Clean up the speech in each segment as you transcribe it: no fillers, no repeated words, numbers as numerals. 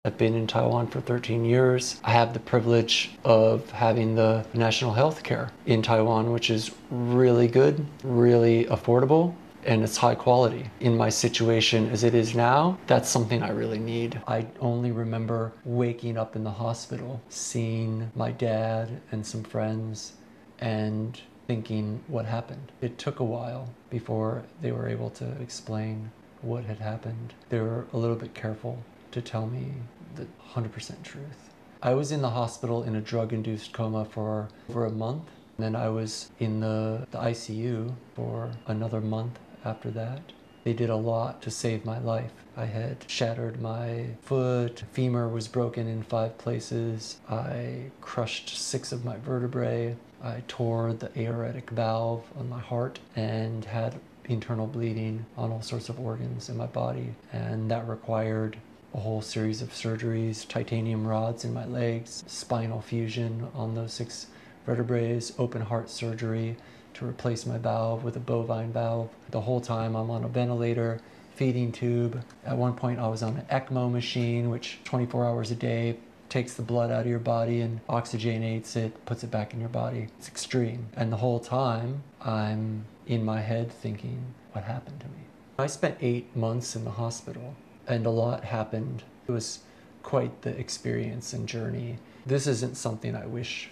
I've been in Taiwan for 13 years. I have the privilege of having the national health care in Taiwan, which is really good, really affordable, and it's high quality. In my situation as it is now, that's something I really need. I only remember waking up in the hospital, seeing my dad and some friends, and thinking what happened. It took a while before they were able to explain what had happened. They were a little bit careful to tell me the 100% truth. I was in the hospital in a drug-induced coma for over a month. And then I was in the ICU for another month after that. They did a lot to save my life. I had shattered my foot, femur was broken in 5 places, I crushed 6 of my vertebrae, I tore the aortic valve on my heart and had internal bleeding on all sorts of organs in my body. And that required a whole series of surgeries, titanium rods in my legs, spinal fusion on those 6 vertebrae, open heart surgery to replace my valve with a bovine valve. The whole time I'm on a ventilator, feeding tube. At one point I was on an ECMO machine, which 24 hours a day takes the blood out of your body and oxygenates it, puts it back in your body. It's extreme. And the whole time I'm in my head thinking, what happened to me? I spent 8 months in the hospital and a lot happened. It was quite the experience and journey. This isn't something I wish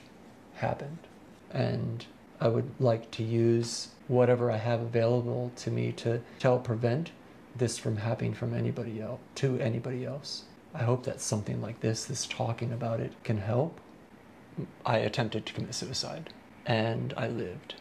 happened. And I would like to use whatever I have available to me to help prevent this from happening from anybody else, to anybody else. I hope that something like this talking about it can help. I attempted to commit suicide and I lived.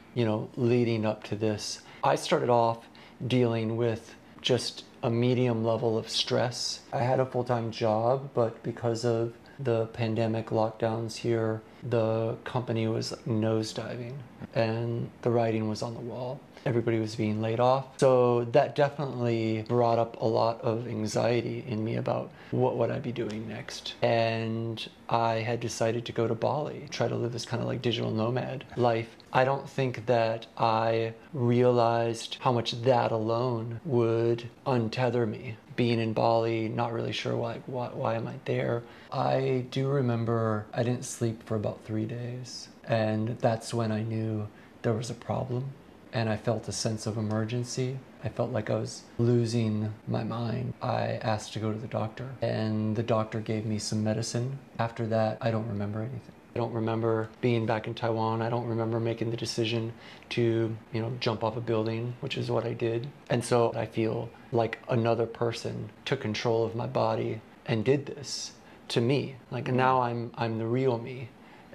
Leading up to this, I started off dealing with just a medium level of stress. I had a full-time job, but because of the pandemic lockdowns here, the company was nosediving and the writing was on the wall. Everybody was being laid off. So that definitely brought up a lot of anxiety in me about what would I be doing next. And I had decided to go to Bali, try to live this kind of like digital nomad life. I don't think that I realized how much that alone would untether me. Being in Bali, not really sure why am I there. I do remember I didn't sleep for about 3 days. And that's when I knew there was a problem. And I felt a sense of emergency. I felt like I was losing my mind. I asked to go to the doctor and the doctor gave me some medicine. After that, I don't remember anything. I don't remember being back in Taiwan. I don't remember making the decision to, jump off a building, which is what I did. And so I feel like another person took control of my body and did this to me. Like now I'm the real me.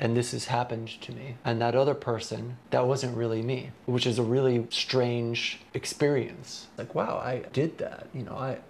And this has happened to me. And that other person, that wasn't really me, which is a really strange experience. Like, wow, I did that.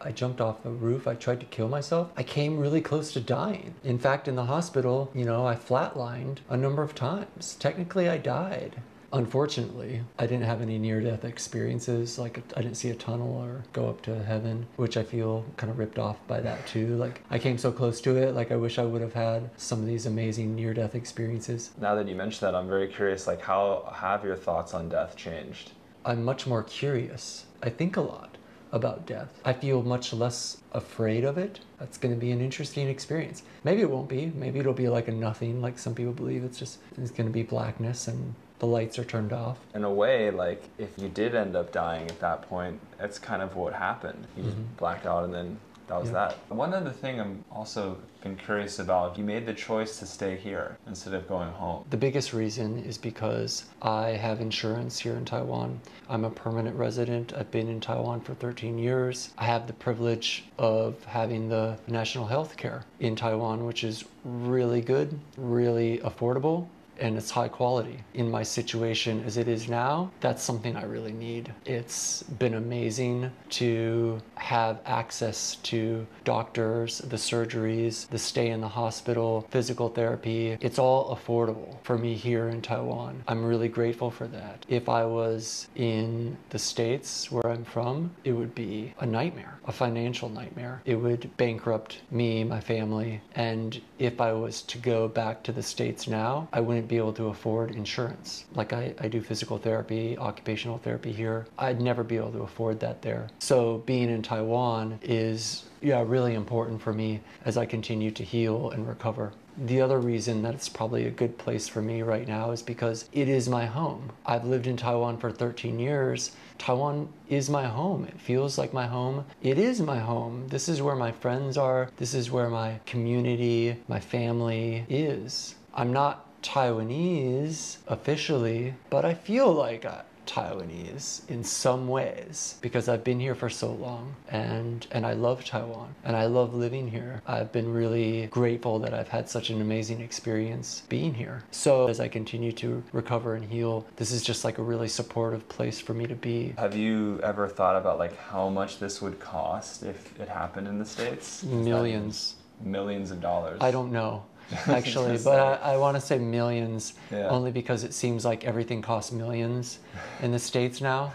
I jumped off a roof. I tried to kill myself. I came really close to dying. In fact, in the hospital, I flatlined a number of times. Technically, I died. Unfortunately, I didn't have any near-death experiences. Like, I didn't see a tunnel or go up to heaven, which I feel kind of ripped off by that too. Like, I came so close to it. Like, I wish I would have had some of these amazing near-death experiences. Now that you mention that, I'm very curious, like, how have your thoughts on death changed? I'm much more curious. I think a lot about death. I feel much less afraid of it. That's going to be an interesting experience. Maybe it won't be. Maybe it'll be like a nothing, like some people believe. It's going to be blackness and the lights are turned off. In a way, like, if you did end up dying at that point, that's kind of what happened. You just blacked out and then that was that. One other thing I'm also been curious about, you made the choice to stay here instead of going home. The biggest reason is because I have insurance here in Taiwan. I'm a permanent resident. I've been in Taiwan for 13 years. I have the privilege of having the national health care in Taiwan, which is really good, really affordable, and it's high quality. In my situation as it is now, that's something I really need. It's been amazing to have access to doctors, the surgeries, the stay in the hospital, physical therapy. It's all affordable for me here in Taiwan. I'm really grateful for that. If I was in the States where I'm from, it would be a nightmare, a financial nightmare. It would bankrupt me, my family, and if I was to go back to the States now, I wouldn't be able to afford insurance. Like I do physical therapy, occupational therapy here. I'd never be able to afford that there. So being in Taiwan is really important for me as I continue to heal and recover. The other reason that it's probably a good place for me right now is because it is my home. I've lived in Taiwan for 13 years. Taiwan is my home. It feels like my home. It is my home. This is where my friends are. This is where my community, my family is. I'm not Taiwanese officially, but I feel like Taiwanese in some ways because I've been here for so long and I love Taiwan and I love living here. I've been really grateful that I've had such an amazing experience being here. So as I continue to recover and heal, this is just like a really supportive place for me to be. Have you ever thought about like how much this would cost if it happened in the States? Millions. Millions of dollars. I don't know. Actually, but I want to say millions, only because it seems like everything costs millions in the States now,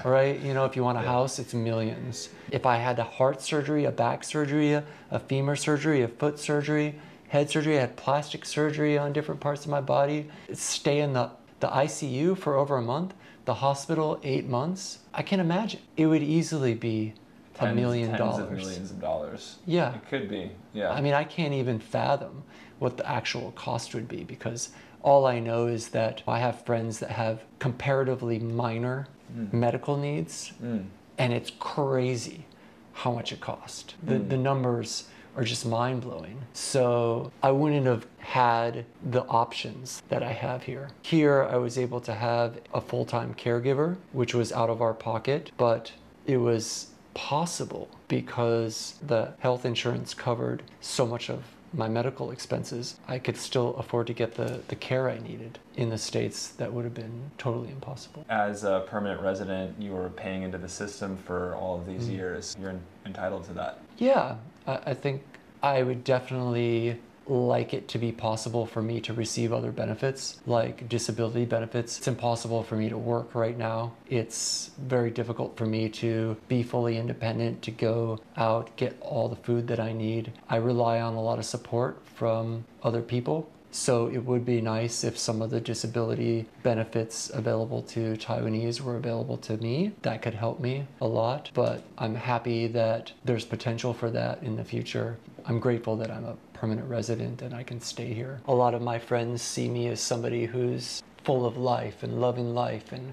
right? You know, if you want a house, it's millions. If I had a heart surgery, a back surgery, a femur surgery, a foot surgery, head surgery, I had plastic surgery on different parts of my body, stay in the ICU for over a month, the hospital 8 months, I can imagine. It would easily be $1 million. Tens of millions of dollars. Yeah. It could be, yeah. I mean, I can't even fathom what the actual cost would be because all I know is that I have friends that have comparatively minor medical needs, and it's crazy how much it costs. The numbers are just mind-blowing. So I wouldn't have had the options that I have here. Here, I was able to have a full-time caregiver, which was out of our pocket, but it was possible because the health insurance covered so much of my medical expenses. I could still afford to get the care I needed. In the States, that would have been totally impossible. As a permanent resident, you were paying into the system for all of these years. You're entitled to that. Yeah, I think I would definitely like it to be possible for me to receive other benefits, like disability benefits. It's impossible for me to work right now. It's very difficult for me to be fully independent, to go out, get all the food that I need. I rely on a lot of support from other people. So it would be nice if some of the disability benefits available to Taiwanese were available to me. That could help me a lot, but I'm happy that there's potential for that in the future. I'm grateful that I'm a permanent resident and I can stay here. A lot of my friends see me as somebody who's full of life and loving life, and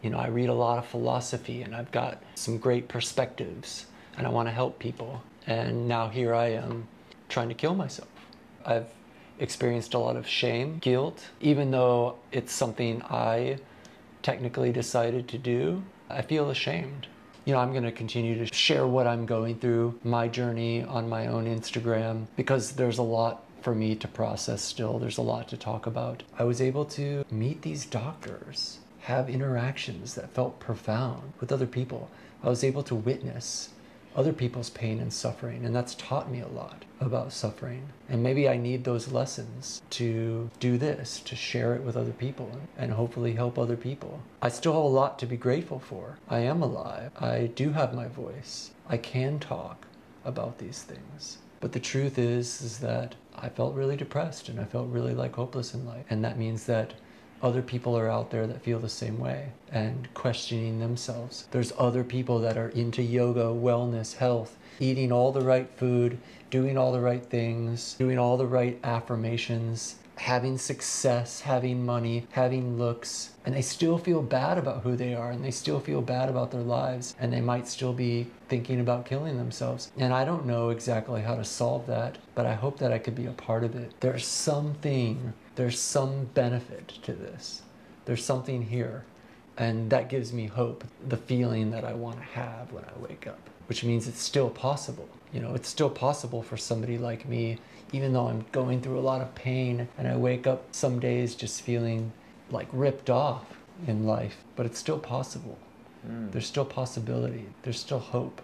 you know, I read a lot of philosophy and I've got some great perspectives and I want to help people. And now here I am trying to kill myself. I've experienced a lot of shame, guilt, even though it's something I technically decided to do. I feel ashamed. You know, I'm going to continue to share what I'm going through, my journey on my own Instagram, because there's a lot for me to process still. There's a lot to talk about. I was able to meet these doctors, have interactions that felt profound with other people. I was able to witness other people's pain and suffering, and that's taught me a lot about suffering. And maybe I need those lessons to do this, to share it with other people and hopefully help other people. I still have a lot to be grateful for. I am alive. I do have my voice. I can talk about these things. But the truth is that I felt really depressed and I felt really like hopeless in life. And that means that other people are out there that feel the same way and questioning themselves. There's other people that are into yoga, wellness, health, eating all the right food, doing all the right things, doing all the right affirmations, having success, having money, having looks, and they still feel bad about who they are and they still feel bad about their lives and they might still be thinking about killing themselves. And I don't know exactly how to solve that, but I hope that I could be a part of it. There's some benefit to this. There's something here. And that gives me hope, the feeling that I want to have when I wake up, which means it's still possible. You know, it's still possible for somebody like me, even though I'm going through a lot of pain and I wake up some days just feeling like ripped off in life, but it's still possible. There's still possibility. There's still hope.